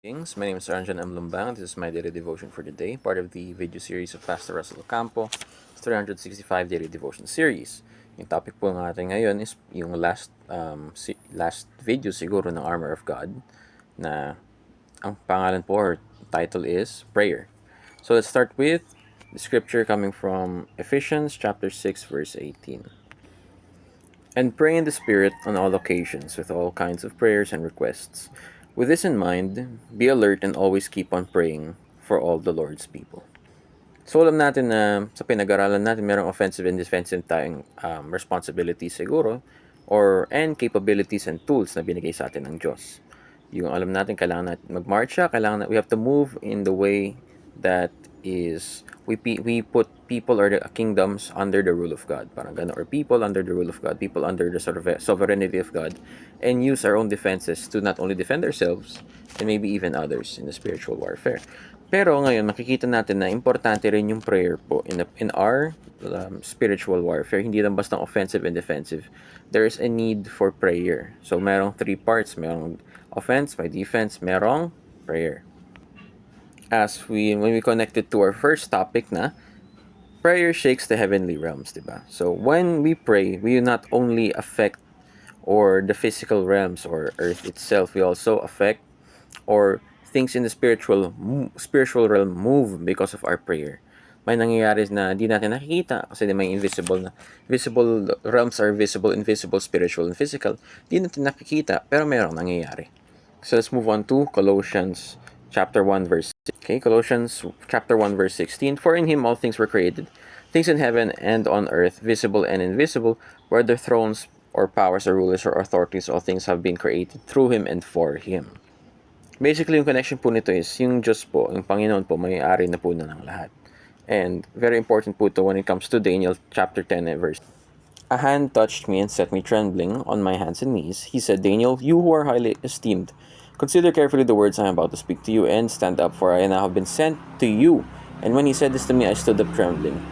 Greetings. My name is Ranjan M. Lumbang. This is my daily devotion for the day, part of the video series of Pastor Russell Ocampo, 365 Daily Devotion Series. Yung topic po natin ngayon is yung last video siguro ng Armor of God na ang pangalan po or title is Prayer. So let's start with the scripture coming from Ephesians chapter 6 verse 18. And pray in the Spirit on all occasions with all kinds of prayers and requests. With this in mind, be alert and always keep on praying for all the Lord's people. So alam natin na sa pinag-aralan natin merong offensive and defensive tayong responsibilities siguro and capabilities and tools na binigay sa atin ng Diyos. Yung alam natin kailangan natin mag-marcha, we have to move in the way that is we put people or the kingdoms under the rule of God, parang ganun, or people under the rule of God, people under the sort of sovereignty of God, and use our own defenses to not only defend ourselves and maybe even others in the spiritual warfare. Pero ngayon makikita natin na importante rin yung prayer po in our spiritual warfare. Hindi lang basta offensive and defensive. There is a need for prayer. So merong three parts, merong offense, may defense, merong prayer. When we connect it to our first topic na prayer shakes the heavenly realms, diba? So when we pray, we not only affect or the physical realms or earth itself, we also affect or things in the spiritual realm move because of our prayer. May nangyayari na di natin nakikita kasi may visible realms are visible, invisible, spiritual, and physical. Di natin nakikita pero mayroong nangyayari. So let's move on to Colossians chapter 1 verse 6. Okay, Colossians chapter 1 verse 16. For in him all things were created, things in heaven and on earth, visible and invisible, whether thrones or powers or rulers or authorities, all things have been created through him and for him. Basically, yung connection po nito is yung Diyos po, yung Panginoon po, may-ari na po na ng lahat. And very important po ito when it comes to Daniel chapter 10 verse. A hand touched me and set me trembling on my hands and knees. He said, Daniel, you who are highly esteemed, consider carefully the words I am about to speak to you and stand up, for I now have been sent to you. And when he said this to me, I stood up trembling.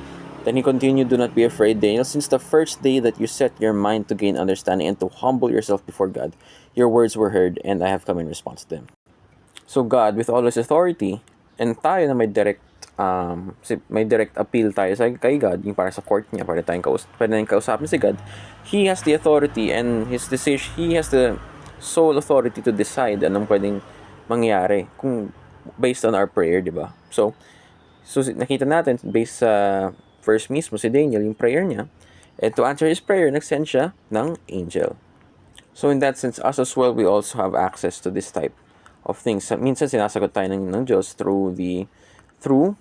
Then he continued, do not be afraid, Daniel, since the first day that you set your mind to gain understanding and to humble yourself before God, your words were heard, and I have come in response to them. So God, with all His authority, and tayo na may direct appeal tayo kay God, yung para sa court niya, pwede tayong kausapin si God. He has the authority and His decision, He has the sole authority to decide anong pwedeng mangyari kung based on our prayer, di ba? So nakita natin, based sa verse mismo, si Daniel, yung prayer niya, and to answer his prayer, nag-send siya ng angel. So in that sense, us as well, we also have access to this type of things. Minsan sinasagot tayo ng Diyos through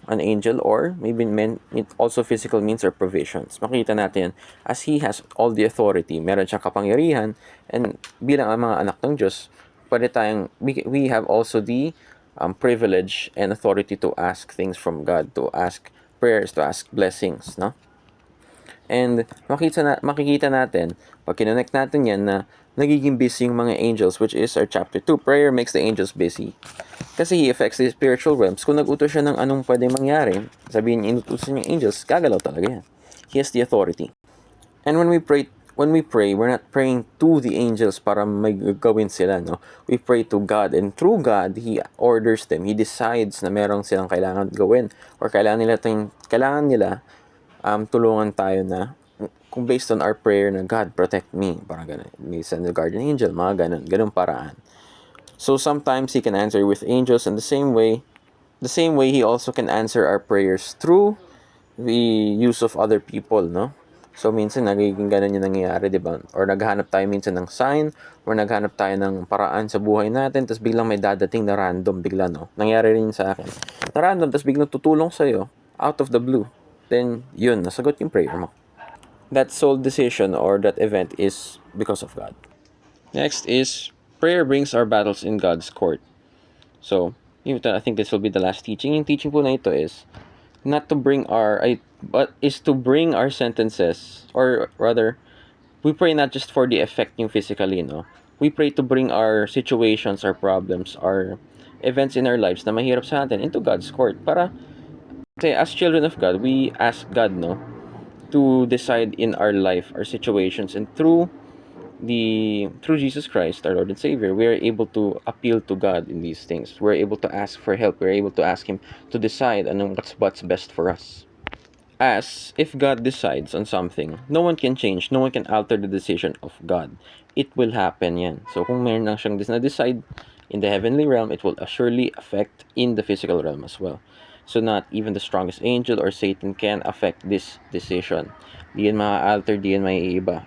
an angel, or maybe it also physical means or provisions. Makita natin as He has all the authority, meron siyang kapangyarihan, and bilang ang mga anak ng Diyos, we have also the privilege and authority to ask things from God, to ask prayers, to ask blessings, no? And makikita natin, pag kinonect natin yan, na nagiging busy yung mga angels, which is our chapter 2. Prayer makes the angels busy. Kasi He affects the spiritual realms. Kung nag-utos siya ng anong pwedeng mangyari, sabihin niya, inutusan yung angels, gagalaw talaga yan. He has the authority. And when we pray, we're not praying to the angels para may gawin sila, no? We pray to God, and through God, He orders them. He decides na merong silang kailangan gawin, or kailangan nila tulungan tayo na kung based on our prayer na God protect me, parang ganun, may send the guardian angel, mga ganun paraan. So sometimes He can answer with angels, and the same way He also can answer our prayers through the use of other people, no? So minsan nagiging ganun yung nangyayari, di ba? Or naghanap tayo minsan ng sign, or naghanap tayo ng paraan sa buhay natin, tapos biglang may dadating na random bigla, no? Nangyari rin sa akin. Na random, tapos biglang tutulong sa'yo, out of the blue. Then, yun, nasagot yung prayer mo. That sole decision or that event is because of God. Next is, prayer brings our battles in God's court. So, I think this will be the last teaching. Yung teaching po na ito is, is to bring our sentences, or rather, we pray not just for the effect yung physically, no? We pray to bring our situations, our problems, our events in our lives na mahirap sa atin into God's court. Para, kasi as children of God, we ask God, no, to decide in our life, our situations, and through through Jesus Christ, our Lord and Savior, we are able to appeal to God in these things. We're able to ask for help. We're able to ask Him to decide what's best for us. As if God decides on something, no one can change, no one can alter the decision of God. It will happen yan. So kung meron lang siyang na-decide in the heavenly realm, it will surely affect in the physical realm as well. So not even the strongest angel or Satan can affect this decision. Di yan ma-alter, di yan maiiba.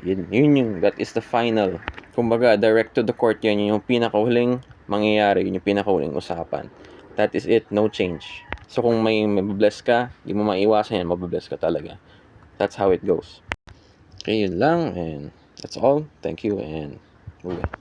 That is the final. Kumbaga, direct to the court yan, yung pinakahuling mangyayari, yun yung pinakahuling usapan. That is it, no change. So kung may mabless ka, di mo maiwasan yan, mabless ka talaga. That's how it goes. Okay, yun lang, and that's all. Thank you, and move on.